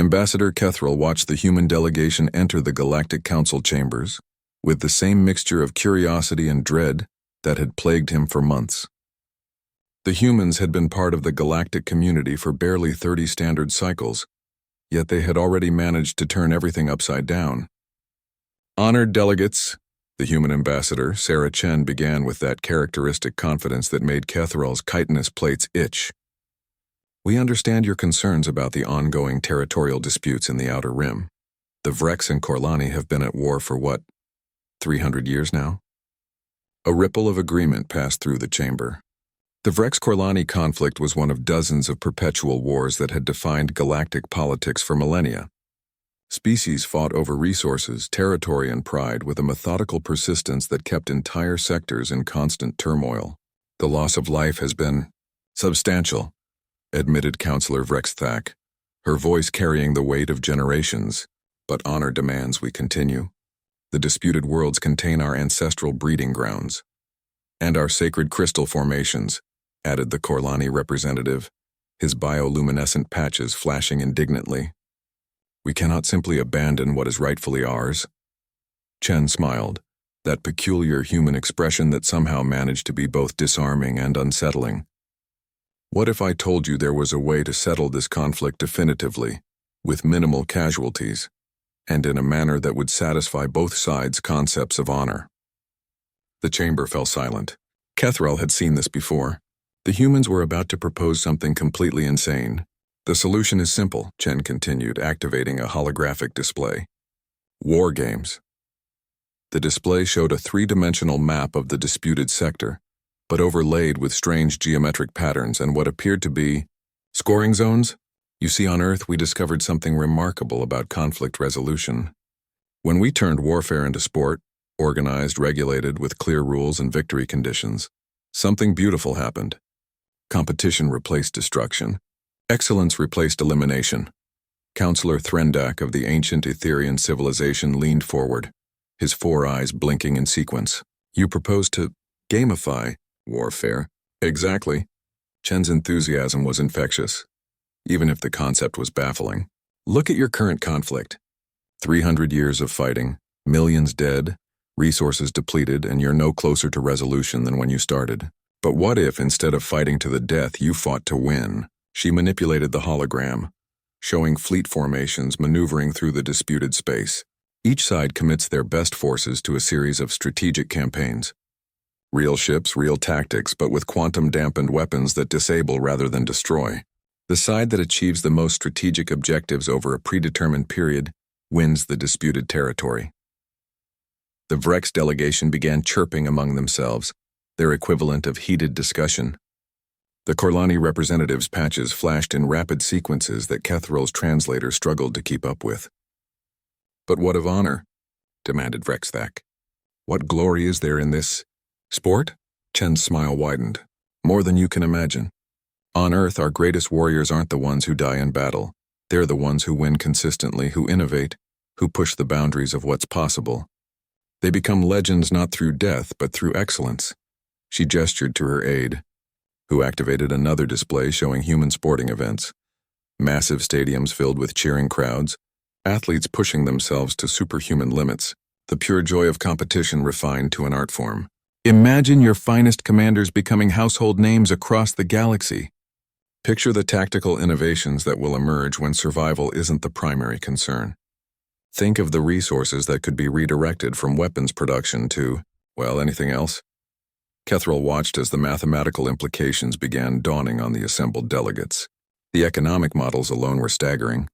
Ambassador Kethril watched the human delegation enter the Galactic Council chambers with the same mixture of curiosity and dread that had plagued him for months. The humans had been part of the galactic community for barely 30 standard cycles, yet they had already managed to turn everything upside down. Honored delegates, the human ambassador, Sarah Chen, began with that characteristic confidence that made Kethril's chitinous plates itch. We understand your concerns about the ongoing territorial disputes in the Outer Rim. The Vrex and Korlani have been at war for what, 300 years now? A ripple of agreement passed through the chamber. The Vrex-Korlani conflict was one of dozens of perpetual wars that had defined galactic politics for millennia. Species fought over resources, territory, and pride with a methodical persistence that kept entire sectors in constant turmoil. The loss of life has been substantial, admitted Counselor Vrexthak, her voice carrying the weight of generations. But honor demands we continue. The disputed worlds contain our ancestral breeding grounds. And our sacred crystal formations, added the Korlani representative, his bioluminescent patches flashing indignantly. We cannot simply abandon what is rightfully ours. Chen smiled, that peculiar human expression that somehow managed to be both disarming and unsettling. What if I told you there was a way to settle this conflict definitively, with minimal casualties, and in a manner that would satisfy both sides' concepts of honor? The chamber fell silent. Kethril had seen this before. The humans were about to propose something completely insane. The solution is simple, Chen continued, activating a holographic display. War games. The display showed a three-dimensional map of the disputed sector, but overlaid with strange geometric patterns and what appeared to be scoring zones. You see, on Earth we discovered something remarkable about conflict resolution. When we turned warfare into sport, organized, regulated, with clear rules and victory conditions, something beautiful happened. Competition replaced destruction. Excellence replaced elimination. Counselor Threndak of the ancient Etherian civilization leaned forward, his four eyes blinking in sequence. You propose to gamify warfare? Exactly. Chen's enthusiasm was infectious, even if the concept was baffling. Look at your current conflict. 300 years of fighting, millions dead, resources depleted, and you're no closer to resolution than when you started. But what if, instead of fighting to the death, you fought to win? She manipulated the hologram, showing fleet formations maneuvering through the disputed space. Each side commits their best forces to a series of strategic campaigns. Real ships, real tactics, but with quantum-dampened weapons that disable rather than destroy. The side that achieves the most strategic objectives over a predetermined period wins the disputed territory. The Vrex delegation began chirping among themselves, their equivalent of heated discussion. The Korlani representatives' patches flashed in rapid sequences that Kethril's translator struggled to keep up with. But what of honor? Demanded Vrexthak. What glory is there in this sport? Chen's smile widened. More than you can imagine. On Earth, our greatest warriors aren't the ones who die in battle. They're the ones who win consistently, who innovate, who push the boundaries of what's possible. They become legends not through death, but through excellence. She gestured to her aide, who activated another display showing human sporting events. Massive stadiums filled with cheering crowds, athletes pushing themselves to superhuman limits, the pure joy of competition refined to an art form. Imagine your finest commanders becoming household names across the galaxy. Picture the tactical innovations that will emerge when survival isn't the primary concern. Think of the resources that could be redirected from weapons production to, well, anything else. Kethril watched as the mathematical implications began dawning on the assembled delegates. The economic models alone were staggering.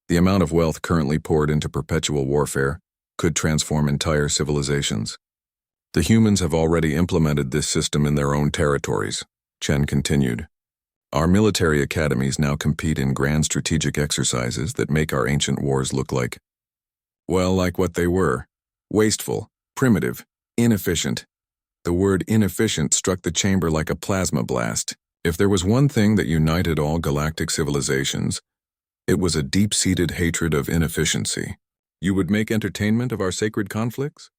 The amount of wealth currently poured into perpetual warfare could transform entire civilizations. The humans have already implemented this system in their own territories, Chen continued. Our military academies now compete in grand strategic exercises that make our ancient wars look like what they were. Wasteful, primitive, inefficient. The word inefficient struck the chamber like a plasma blast. If there was one thing that united all galactic civilizations, it was a deep-seated hatred of inefficiency. You would make entertainment of our sacred conflicts?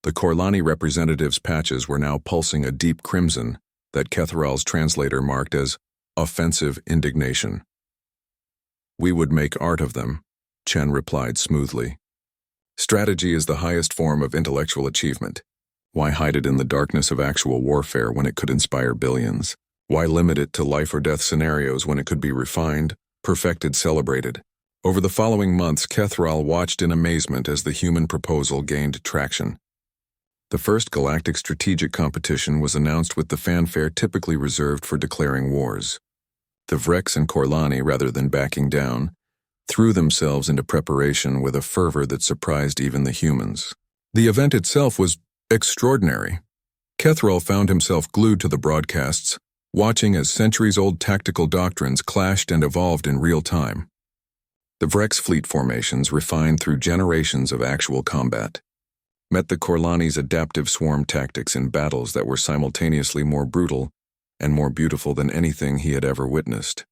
The Korlani representatives' patches were now pulsing a deep crimson that Kethril's translator marked as offensive indignation. We would make art of them, Chen replied smoothly. Strategy is the highest form of intellectual achievement. Why hide it in the darkness of actual warfare when it could inspire billions? Why limit it to life or death scenarios when it could be refined, perfected, celebrated? Over the following months, Kethral watched in amazement as the human proposal gained traction. The first galactic strategic competition was announced with the fanfare typically reserved for declaring wars. The Vrex and Korlani, rather than backing down, threw themselves into preparation with a fervor that surprised even the humans. The event itself was extraordinary. Kethral found himself glued to the broadcasts, watching as centuries-old tactical doctrines clashed and evolved in real time. The Vrex fleet formations, refined through generations of actual combat, met the Korlani's adaptive swarm tactics in battles that were simultaneously more brutal and more beautiful than anything he had ever witnessed.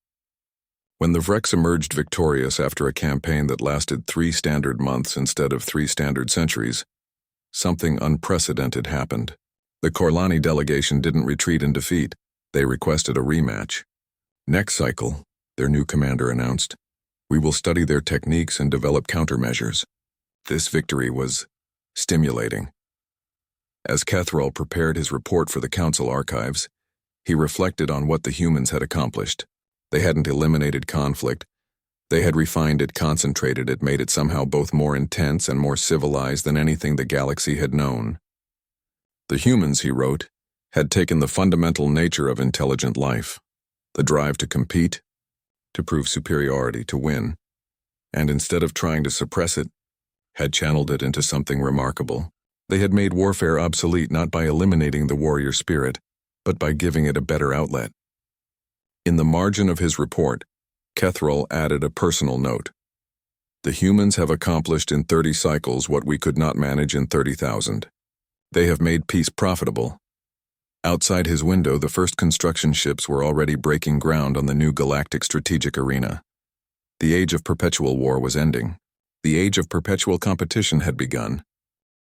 When the Vrex emerged victorious after a campaign that lasted 3 standard months instead of 3 standard centuries, something unprecedented happened. The Korlani delegation didn't retreat in defeat. They requested a rematch. Next cycle, their new commander announced, we will study their techniques and develop countermeasures. This victory was stimulating. As Kethral prepared his report for the Council archives, he reflected on what the humans had accomplished. They hadn't eliminated conflict. They had refined it, concentrated it, made it somehow both more intense and more civilized than anything the galaxy had known. The humans, he wrote, had taken the fundamental nature of intelligent life, the drive to compete, to prove superiority, to win, and instead of trying to suppress it, had channeled it into something remarkable. They had made warfare obsolete not by eliminating the warrior spirit, but by giving it a better outlet. In the margin of his report, Kethral added a personal note. The humans have accomplished in 30 cycles what we could not manage in 30,000. They have made peace profitable. Outside his window, the first construction ships were already breaking ground on the new galactic strategic arena. The age of perpetual war was ending. The age of perpetual competition had begun.